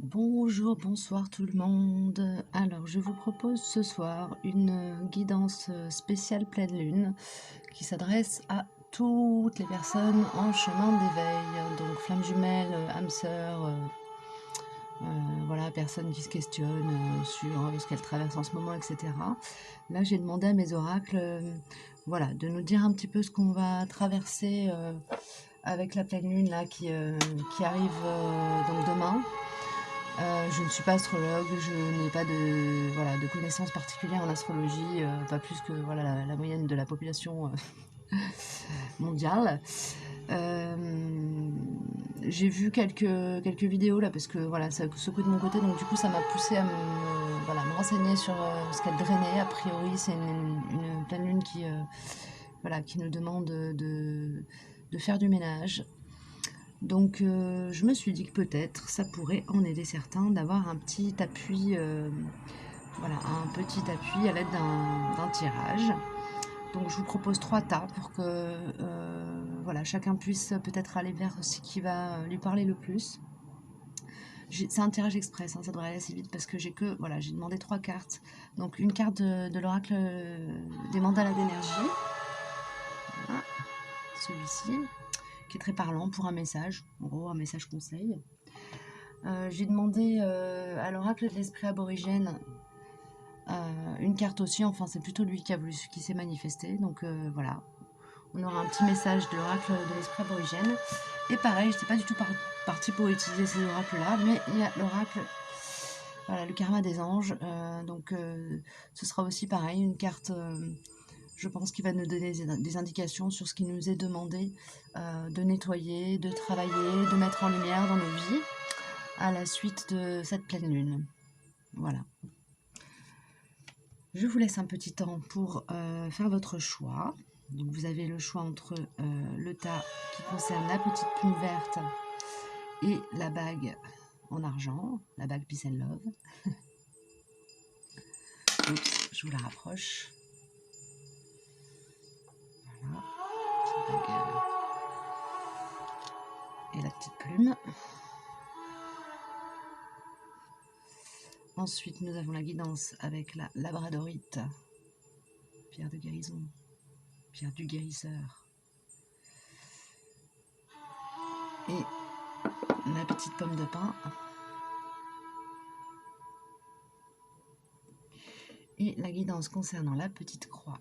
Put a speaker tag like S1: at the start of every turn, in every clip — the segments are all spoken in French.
S1: Bonjour, bonsoir tout le monde. Alors, je vous propose ce soir une guidance spéciale pleine lune qui s'adresse à toutes les personnes en chemin d'éveil. Donc, flamme jumelle, âme sœur, voilà, personnes qui se questionnent sur ce qu'elles traversent en ce moment, etc. Là, j'ai demandé à mes oracles, voilà, de nous dire un petit peu ce qu'on va traverser avec la pleine lune là qui arrive donc demain. Je ne suis pas astrologue, je n'ai pas de, voilà, de connaissances particulières en astrologie, pas plus que voilà, la moyenne de la population mondiale. J'ai vu quelques vidéos là parce que voilà, ça secoue de mon côté, donc du coup ça m'a poussé à voilà, me renseigner sur ce qu'elle drainait. A priori, c'est une pleine lune voilà, qui nous demande de faire du ménage. Donc je me suis dit que peut-être ça pourrait en aider certains d'avoir un petit appui, voilà, un petit appui à l'aide d'un tirage. Donc je vous propose 3 tas pour que voilà, chacun puisse peut-être aller vers ce qui va lui parler le plus. C'est un tirage express, hein, ça devrait aller assez vite parce que voilà, j'ai demandé 3 cartes. Donc une carte de l'oracle des mandalas d'énergie, voilà, celui-ci, qui est très parlant pour un message, en gros un message conseil. J'ai demandé à l'oracle de l'esprit aborigène une carte aussi, enfin c'est plutôt lui qui s'est manifesté, donc voilà. On aura un petit message de l'oracle de l'esprit aborigène. Et pareil, je n'étais pas du tout partie pour utiliser ces oracles-là, mais il y a l'oracle, voilà, le karma des anges. Donc ce sera aussi pareil, une carte, je pense, qui va nous donner des indications sur ce qui nous est demandé de nettoyer, de travailler, de mettre en lumière dans nos vies à la suite de cette pleine lune. Voilà. Je vous laisse un petit temps pour faire votre choix. Donc vous avez le choix entre le tas qui concerne la petite plume verte et la bague en argent, la bague Peace and Love. Oups, je vous la rapproche. Voilà, la bague et la petite plume. Ensuite, nous avons la guidance avec la labradorite, pierre de guérison, pierre du guérisseur. Et la petite pomme de pin. Et la guidance concernant la petite croix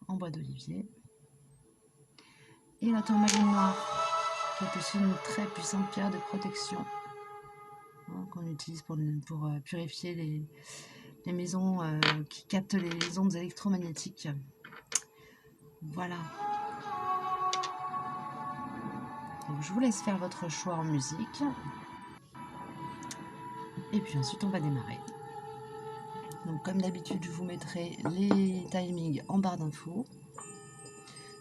S1: en bois d'olivier. Et la tourmaline noire, qui est aussi une très puissante pierre de protection, hein, qu'on utilise pour purifier les maisons qui captent les ondes électromagnétiques. Voilà. Donc, je vous laisse faire votre choix en musique. Et puis ensuite, on va démarrer. Donc, comme d'habitude, je vous mettrai les timings en barre d'infos.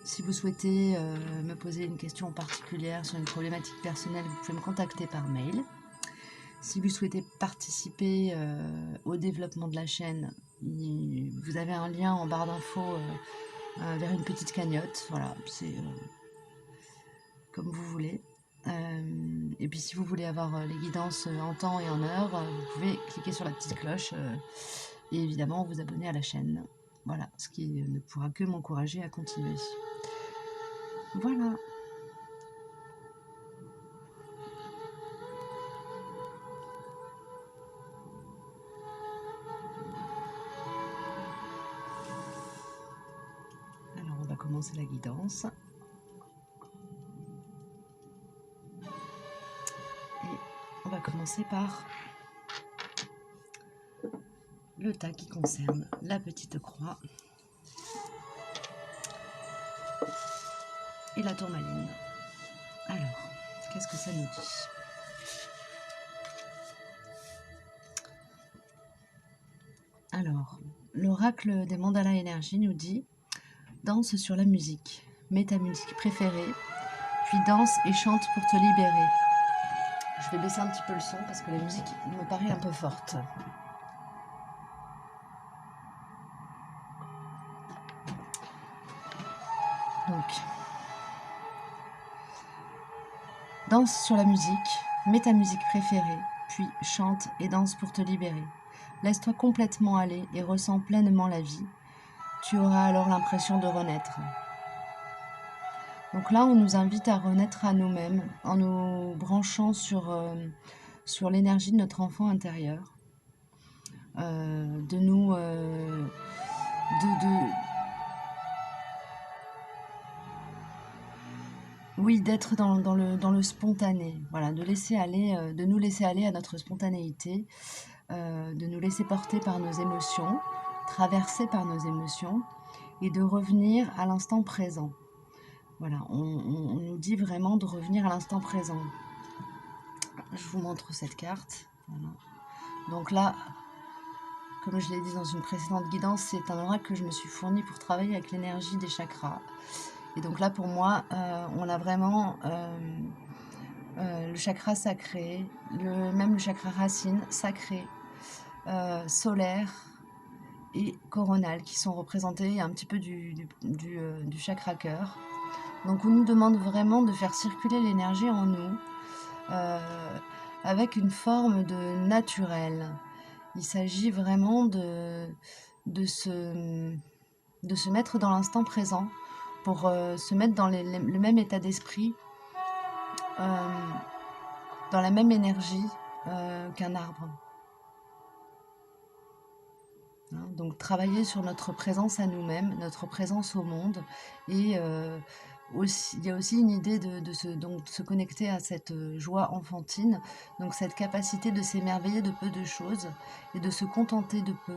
S1: Si vous souhaitez me poser une question particulière sur une problématique personnelle, vous pouvez me contacter par mail. Si vous souhaitez participer au développement de la chaîne, vous avez un lien en barre d'infos vers une petite cagnotte. Voilà, c'est comme vous voulez. Et puis si vous voulez avoir les guidances en temps et en heure, vous pouvez cliquer sur la petite cloche et évidemment vous abonner à la chaîne. Voilà, ce qui ne pourra que m'encourager à continuer. Voilà. Alors on va commencer la guidance. Et on va commencer par le tas qui concerne la petite croix et la tourmaline. Alors, qu'est-ce que ça nous dit? Alors, l'oracle des mandalas énergie nous dit: danse sur la musique, mets ta musique préférée, puis danse et chante pour te libérer. Je vais baisser un petit peu le son parce que la musique me paraît un peu forte. Donc, danse sur la musique, mets ta musique préférée, puis chante et danse pour te libérer. Laisse-toi complètement aller et ressens pleinement la vie. Tu auras alors l'impression de renaître. Donc là, on nous invite à renaître à nous-mêmes en nous branchant sur l'énergie de notre enfant intérieur, de nous, oui, d'être dans le spontané, voilà, de laisser aller, de nous laisser aller à notre spontanéité, de nous laisser porter par nos émotions, traverser par nos émotions, et de revenir à l'instant présent. Voilà, on nous dit vraiment de revenir à l'instant présent. Je vous montre cette carte. Voilà. Donc là, comme je l'ai dit dans une précédente guidance, c'est un oracle que je me suis fourni pour travailler avec l'énergie des chakras. Et donc là, pour moi, on a vraiment le chakra sacré, même le chakra racine sacré, solaire et coronal qui sont représentés un petit peu du chakra cœur. Donc on nous demande vraiment de faire circuler l'énergie en nous avec une forme de naturel. Il s'agit vraiment de se mettre dans l'instant présent pour se mettre dans le même état d'esprit, dans la même énergie qu'un arbre. Hein, donc travailler sur notre présence à nous-mêmes, notre présence au monde, et il y a aussi une idée de se connecter à cette joie enfantine, donc cette capacité de s'émerveiller de peu de choses et de se contenter de peu.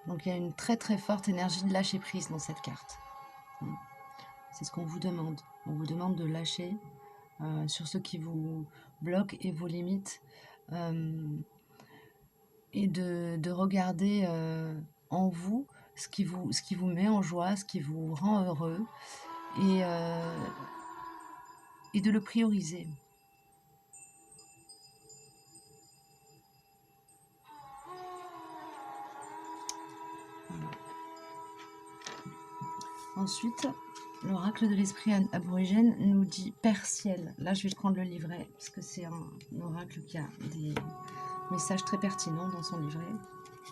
S1: Donc il y a une très très forte énergie de lâcher prise dans cette carte. C'est ce qu'on vous demande. On vous demande de lâcher sur ce qui vous bloque et vos limites, et de regarder en vous ce qui vous met en joie, ce qui vous rend heureux, et de le prioriser. Voilà. Ensuite, l'oracle de l'esprit aborigène nous dit Père Ciel. Là, je vais prendre le livret, parce que c'est un oracle qui a des messages très pertinents dans son livret.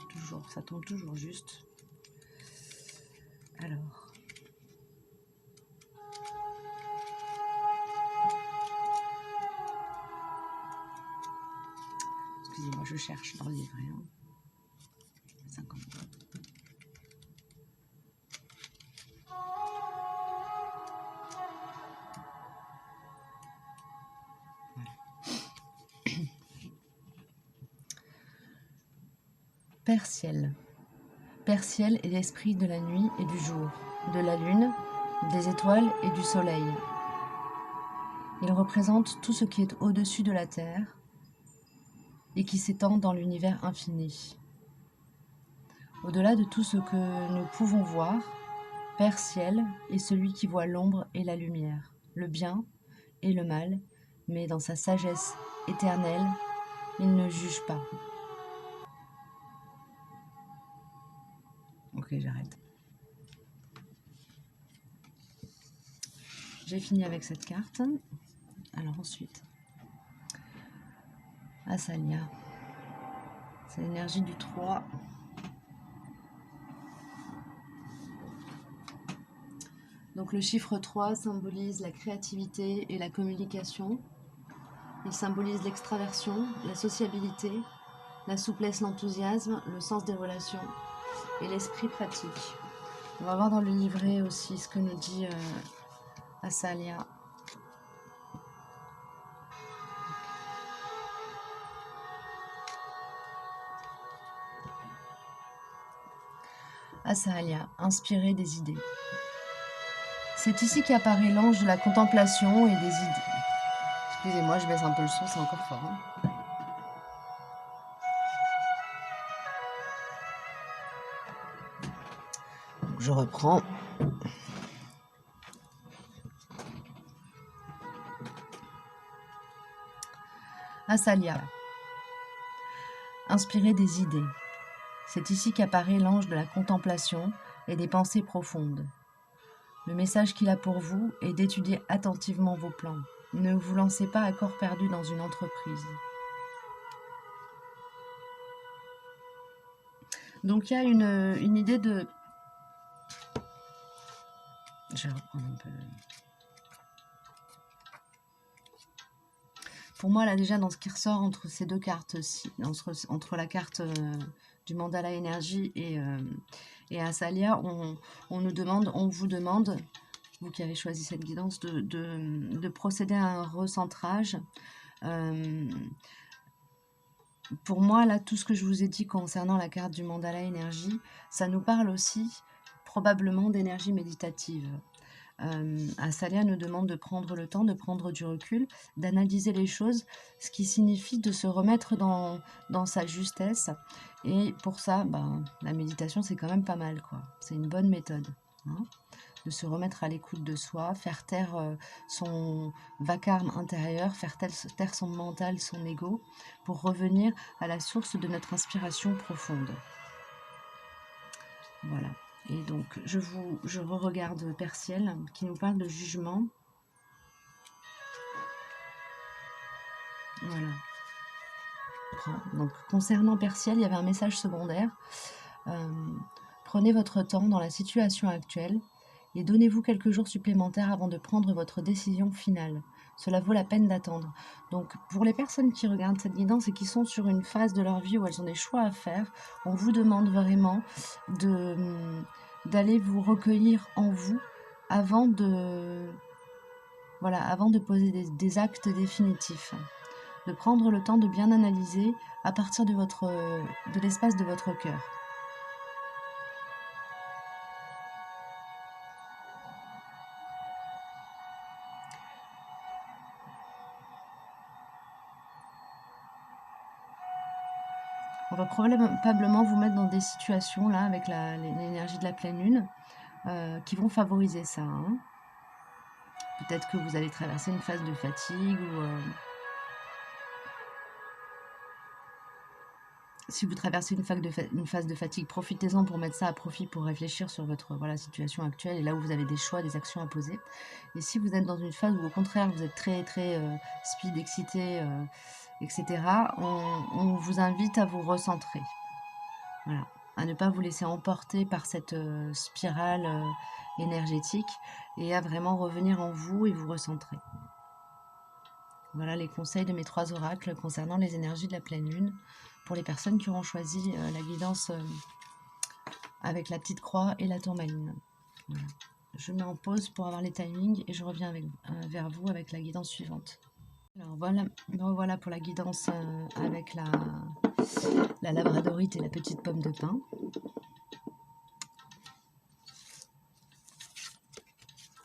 S1: Toujours, ça tombe toujours juste. Alors. Excusez-moi, je cherche dans le livret. 50. Père Ciel. Père Ciel est l'esprit de la nuit et du jour, de la lune, des étoiles et du soleil. Il représente tout ce qui est au-dessus de la terre et qui s'étend dans l'univers infini. Au-delà de tout ce que nous pouvons voir, Père Ciel est celui qui voit l'ombre et la lumière, le bien et le mal, mais dans sa sagesse éternelle, il ne juge pas. Ok, j'arrête. J'ai fini avec cette carte. Alors ensuite, Asalia. C'est l'énergie du 3. Donc le chiffre 3 symbolise la créativité et la communication. Il symbolise l'extraversion, la sociabilité, la souplesse, l'enthousiasme, le sens des relations et l'esprit pratique. On va voir dans le livret aussi ce que nous dit Asalia. Asalia, inspiré des idées. C'est ici qu'apparaît l'ange de la contemplation et des idées. Excusez-moi, je baisse un peu le son, c'est encore fort. Hein. Je reprends. Asalia, inspiré des idées. C'est ici qu'apparaît l'ange de la contemplation et des pensées profondes. Le message qu'il a pour vous est d'étudier attentivement vos plans. Ne vous lancez pas à corps perdu dans une entreprise. Donc il y a une idée de... Je vais reprendre un peu... Pour moi, là, déjà, dans ce qui ressort entre ces deux cartes-ci, entre la carte du mandala énergie et Asalia, on nous demande, on vous demande, vous qui avez choisi cette guidance, de procéder à un recentrage. Pour moi, là, tout ce que je vous ai dit concernant la carte du mandala énergie, ça nous parle aussi probablement d'énergie méditative. Asalia nous demande de prendre le temps, de prendre du recul, d'analyser les choses, ce qui signifie de se remettre dans sa justesse. Et pour ça, la méditation, c'est quand même pas mal, quoi. C'est une bonne méthode, hein, de se remettre à l'écoute de soi, faire taire son vacarme intérieur, faire taire son mental, son ego, pour revenir à la source de notre inspiration profonde. Voilà. Et donc, je re-regarde Perciel, qui nous parle de jugement. Voilà. Donc, concernant Perciel, il y avait un message secondaire. Prenez votre temps dans la situation actuelle et donnez-vous quelques jours supplémentaires avant de prendre votre décision finale. Cela vaut la peine d'attendre. Donc, pour les personnes qui regardent cette guidance et qui sont sur une phase de leur vie où elles ont des choix à faire, on vous demande vraiment d'aller vous recueillir en vous avant de poser des actes définitifs. De prendre le temps de bien analyser à partir de l'espace de votre cœur. On va probablement vous mettre dans des situations là avec l'énergie de la pleine lune qui vont favoriser ça. Hein. Peut-être que vous allez traverser une phase de fatigue ou si vous traversez une phase de fatigue, profitez-en pour mettre ça à profit pour réfléchir sur votre situation actuelle et là où vous avez des choix, des actions à poser. Et si vous êtes dans une phase où au contraire vous êtes très très speed, excité, etc., on vous invite à vous recentrer. Voilà, à ne pas vous laisser emporter par cette spirale énergétique et à vraiment revenir en vous et vous recentrer. Voilà les conseils de mes 3 oracles concernant les énergies de la pleine lune pour les personnes qui auront choisi la guidance avec la petite croix et la tourmaline. Voilà. Je mets en pause pour avoir les timings et je reviens vers vous avec la guidance suivante. Alors voilà pour la guidance avec la labradorite et la petite pomme de pin.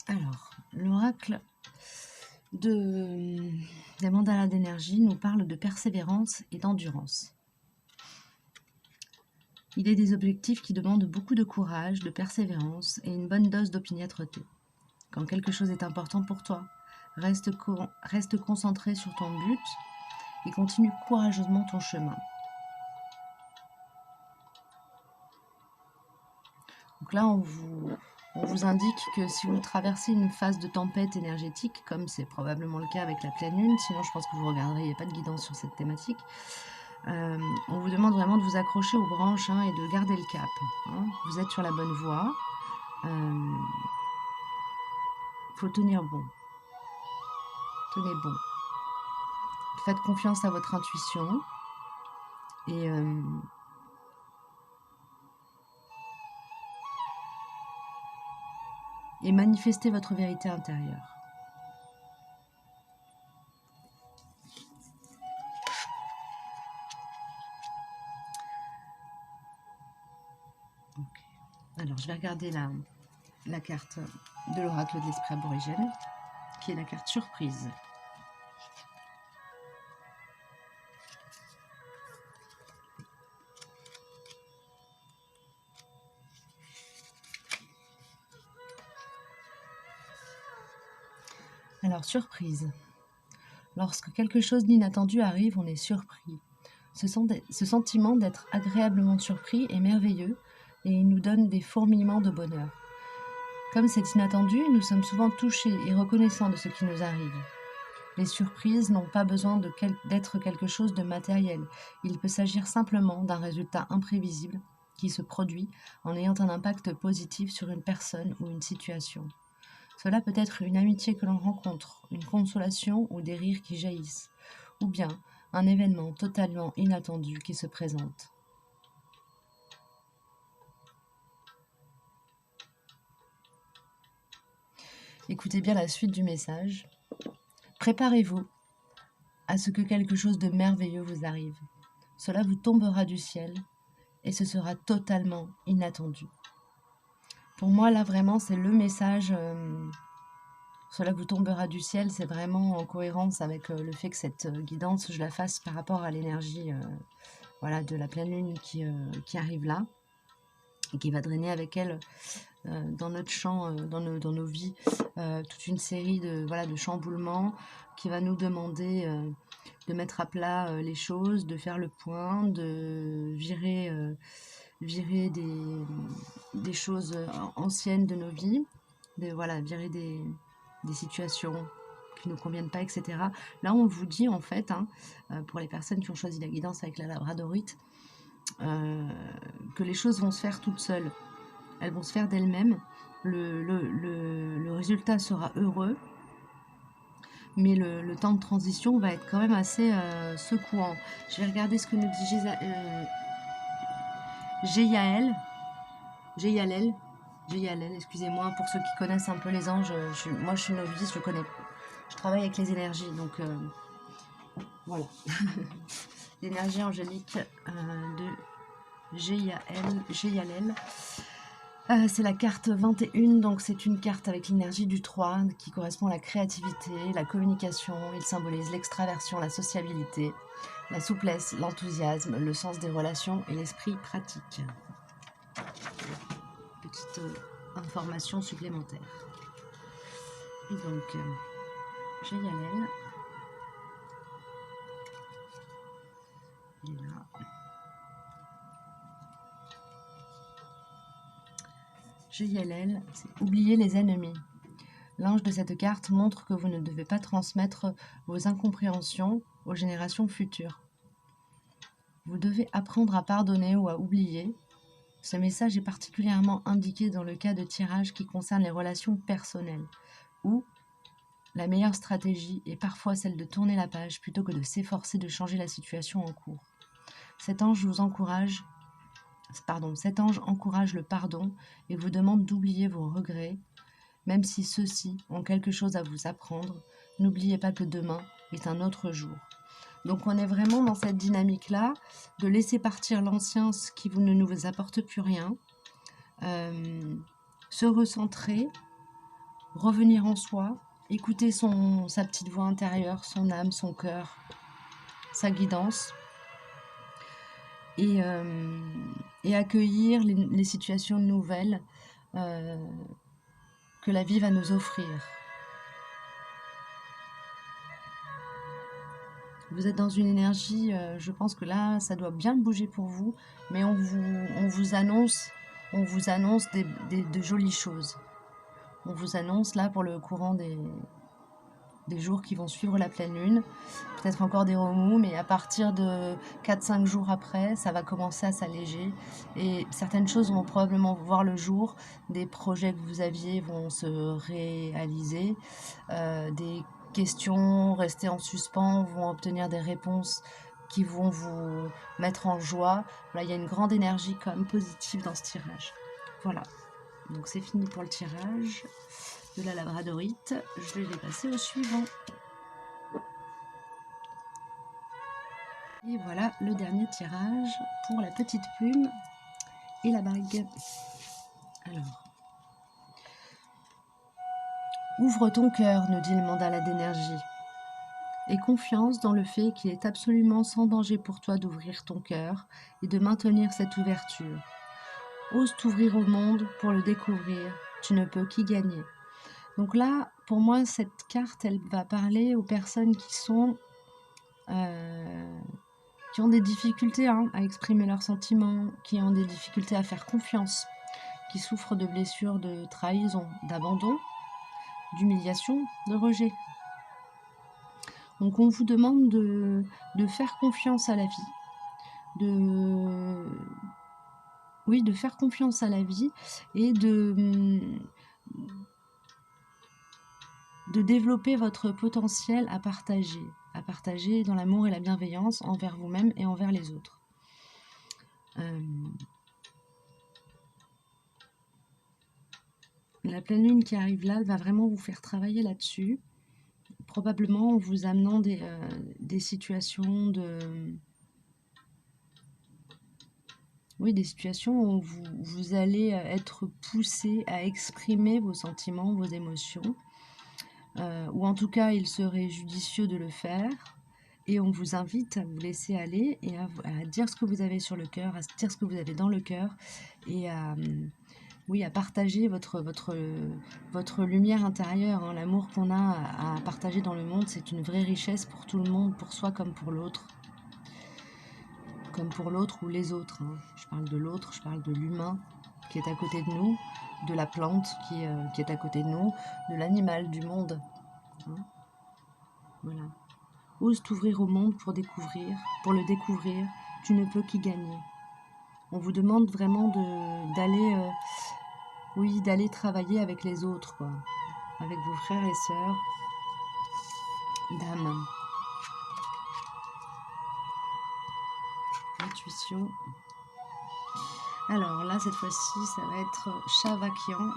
S1: Alors, l'oracle des mandalas d'énergie nous parle de persévérance et d'endurance. Il est des objectifs qui demandent beaucoup de courage, de persévérance et une bonne dose d'opiniâtreté. Quand quelque chose est important pour toi, reste concentré sur ton but et continue courageusement ton chemin. Donc là, on vous indique que si vous traversez une phase de tempête énergétique, comme c'est probablement le cas avec la pleine lune, sinon je pense que vous regarderez, il n'y a pas de guidance sur cette thématique, on vous demande vraiment de vous accrocher aux branches et de garder le cap. Hein. Vous êtes sur la bonne voie. Faut tenir bon. Tenez bon. Faites confiance à votre intuition et manifestez votre vérité intérieure. Okay. Alors, je vais regarder la carte de l'oracle de l'esprit aborigène, qui est la carte surprise. Alors, surprise. Lorsque quelque chose d'inattendu arrive, on est surpris. Ce sentiment d'être agréablement surpris est merveilleux et il nous donne des fourmillements de bonheur. Comme c'est inattendu, nous sommes souvent touchés et reconnaissants de ce qui nous arrive. Les surprises n'ont pas besoin d'être quelque chose de matériel. Il peut s'agir simplement d'un résultat imprévisible qui se produit en ayant un impact positif sur une personne ou une situation. Cela peut être une amitié que l'on rencontre, une consolation ou des rires qui jaillissent, ou bien un événement totalement inattendu qui se présente. Écoutez bien la suite du message. Préparez-vous à ce que quelque chose de merveilleux vous arrive. Cela vous tombera du ciel et ce sera totalement inattendu. Pour moi, là, vraiment, c'est le message. Cela vous tombera du ciel, c'est vraiment en cohérence avec le fait que cette guidance, je la fasse par rapport à l'énergie voilà, de la pleine lune qui arrive là et qui va drainer avec elle dans notre champ, dans nos vies, toute une série de chamboulements qui va nous demander de mettre à plat les choses, de faire le point, de virer des choses anciennes de nos vies, virer des situations qui ne nous conviennent pas, etc. Là, on vous dit en fait, pour les personnes qui ont choisi la guidance avec la labradorite, que les choses vont se faire toutes seules. Elles vont se faire d'elles-mêmes. Le résultat sera heureux, mais le temps de transition va être quand même assez secouant. Je vais regarder ce que nous dit Géialel, excusez-moi, pour ceux qui connaissent un peu les anges, moi je suis novice, je travaille avec les énergies, donc voilà. L'énergie angélique de Géialel. C'est la carte 21, donc c'est une carte avec l'énergie du 3 qui correspond à la créativité, la communication. Il symbolise l'extraversion, la sociabilité, la souplesse, l'enthousiasme, le sens des relations et l'esprit pratique. Petite information supplémentaire. Et donc, Géialel. Il est là. Géialel, c'est oublier les ennemis. L'ange de cette carte montre que vous ne devez pas transmettre vos incompréhensions aux générations futures. Vous devez apprendre à pardonner ou à oublier. Ce message est particulièrement indiqué dans le cas de tirage qui concerne les relations personnelles, où la meilleure stratégie est parfois celle de tourner la page plutôt que de s'efforcer de changer la situation en cours. Cet ange encourage le pardon et vous demande d'oublier vos regrets, même si ceux-ci ont quelque chose à vous apprendre. N'oubliez pas que demain est un autre jour. Donc on est vraiment dans cette dynamique-là, de laisser partir l'ancien, ce qui ne nous apporte plus rien, se recentrer, revenir en soi, écouter sa petite voix intérieure, son âme, son cœur, sa guidance, et accueillir les situations nouvelles que la vie va nous offrir. Vous êtes dans une énergie, je pense que là, ça doit bien bouger pour vous, mais on vous annonce de jolies choses. On vous annonce là pour le courant des jours qui vont suivre la pleine lune, peut-être encore des remous, mais à partir de 4-5 jours après, ça va commencer à s'alléger et certaines choses vont probablement voir le jour, des projets que vous aviez vont se réaliser, des questions restées en suspens vont obtenir des réponses qui vont vous mettre en joie. Là, il y a une grande énergie quand même positive dans ce tirage. Voilà, donc c'est fini pour le tirage de la labradorite. Je vais les passer au suivant. Et voilà le dernier tirage pour la petite plume et la bague. Alors, ouvre ton cœur, nous dit le mandala d'énergie. Aie confiance dans le fait qu'il est absolument sans danger pour toi d'ouvrir ton cœur et de maintenir cette ouverture. Ose t'ouvrir au monde pour le découvrir. Tu ne peux qu'y gagner. Donc là, pour moi, cette carte, elle va parler aux personnes qui ont des difficultés à exprimer leurs sentiments, qui ont des difficultés à faire confiance, qui souffrent de blessures, de trahison, d'abandon, d'humiliation, de rejet. Donc on vous demande de faire confiance à la vie, oui, de faire confiance à la vie et de développer votre potentiel à partager dans l'amour et la bienveillance envers vous-même et envers les autres. La pleine lune qui arrive là, elle va vraiment vous faire travailler là-dessus, probablement en vous amenant des situations des situations où vous allez être poussé à exprimer vos sentiments, vos émotions, ou en tout cas il serait judicieux de le faire, et on vous invite à vous laisser aller et à dire ce que vous avez sur le cœur, à dire ce que vous avez dans le cœur, et à partager votre lumière intérieure, hein. L'amour qu'on a à partager dans le monde, c'est une vraie richesse pour tout le monde, pour soi comme pour l'autre. Comme pour l'autre ou les autres, hein. Je parle de l'autre, je parle de l'humain qui est à côté de nous, de la plante qui est à côté de nous, de l'animal, du monde, hein. Voilà. Ose t'ouvrir au monde pour le découvrir, tu ne peux qu'y gagner. On vous demande vraiment d'aller travailler avec les autres, quoi, avec vos frères et sœurs d'âme. Intuition. Alors là, cette fois-ci, ça va être Chavakian,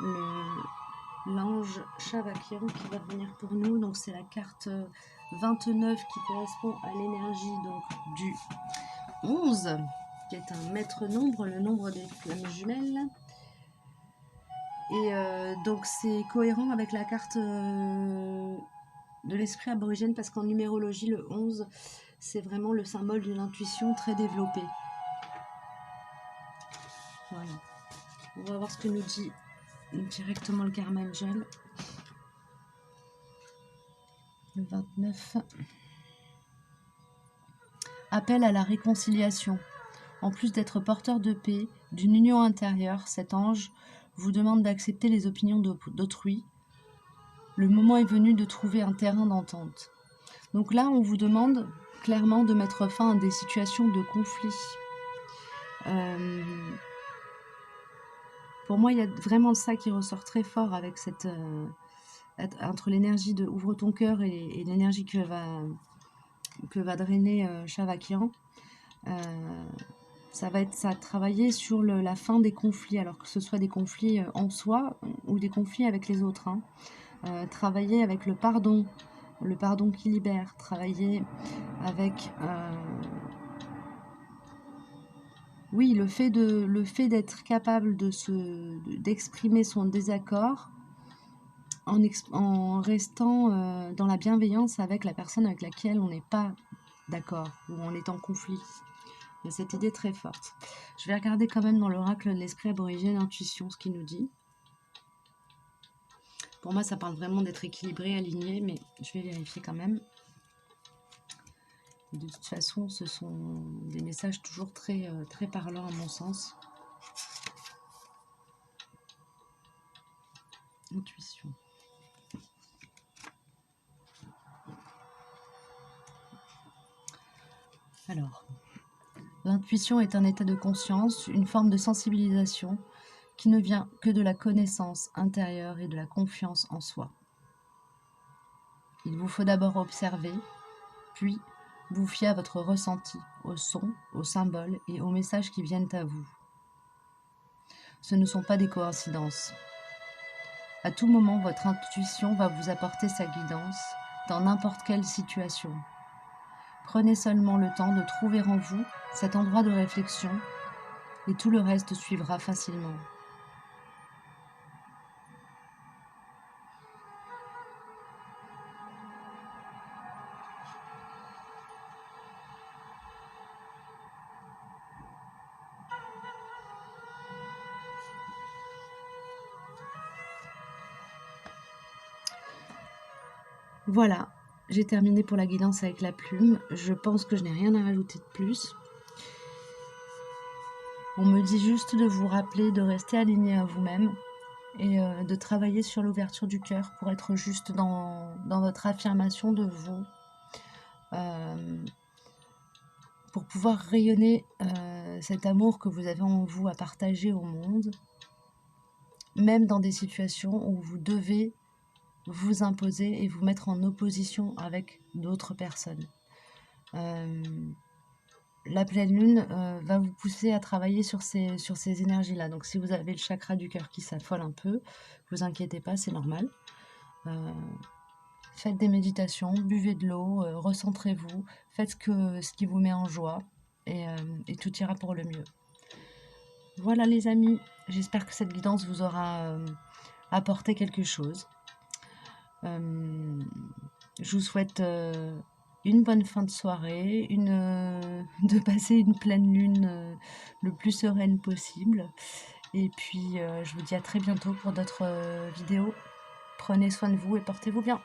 S1: l'ange Chavakian qui va venir pour nous. Donc c'est la carte 29 qui correspond à l'énergie donc du 11, qui est un maître nombre, le nombre des flammes jumelles. Et donc c'est cohérent avec la carte de l'esprit aborigène, parce qu'en numérologie, le 11, c'est vraiment le symbole d'une intuition très développée. Voilà. On va voir ce que nous dit directement le Karma Angel. Le 29. Appel à la réconciliation. En plus d'être porteur de paix, d'une union intérieure, cet ange vous demande d'accepter les opinions d'autrui. Le moment est venu de trouver un terrain d'entente. Donc là, on vous demande clairement de mettre fin à des situations de conflit. Pour moi, il y a vraiment ça qui ressort très fort avec entre l'énergie de ouvre ton cœur et l'énergie que va drainer Chavakian. Ça va travailler sur la fin des conflits, alors que ce soit des conflits en soi ou des conflits avec les autres, hein. Travailler avec le pardon qui libère, travailler avec le fait d'être capable d'exprimer son désaccord en restant dans la bienveillance avec la personne avec laquelle on n'est pas d'accord, ou on est en conflit. Il y a cette idée très forte. Je vais regarder quand même dans l'oracle de l'esprit aborigène intuition ce qu'il nous dit. Pour moi, ça parle vraiment d'être équilibré, aligné, mais je vais vérifier quand même. Et de toute façon, ce sont des messages toujours très, très parlants à mon sens. Intuition. Alors, l'intuition est un état de conscience, une forme de sensibilisation qui ne vient que de la connaissance intérieure et de la confiance en soi. Il vous faut d'abord observer, puis vous fier à votre ressenti, aux sons, aux symboles et aux messages qui viennent à vous. Ce ne sont pas des coïncidences. À tout moment, votre intuition va vous apporter sa guidance dans n'importe quelle situation. Prenez seulement le temps de trouver en vous cet endroit de réflexion et tout le reste suivra facilement. Voilà, j'ai terminé pour la guidance avec la plume. Je pense que je n'ai rien à rajouter de plus. On me dit juste de vous rappeler de rester aligné à vous-même et de travailler sur l'ouverture du cœur pour être juste dans votre affirmation de vous, euh, pour pouvoir rayonner cet amour que vous avez en vous à partager au monde, même dans des situations où vous devez vous imposer et vous mettre en opposition avec d'autres personnes. La pleine lune va vous pousser à travailler sur ces énergies-là. Donc si vous avez le chakra du cœur qui s'affole un peu, vous inquiétez pas, c'est normal. Faites des méditations, buvez de l'eau, recentrez-vous, faites ce qui vous met en joie et tout ira pour le mieux. Voilà les amis, j'espère que cette guidance vous aura apporté quelque chose. Je vous souhaite une bonne fin de soirée, de passer une pleine lune le plus sereine possible. Et puis je vous dis à très bientôt pour d'autres vidéos. Prenez soin de vous et portez-vous bien.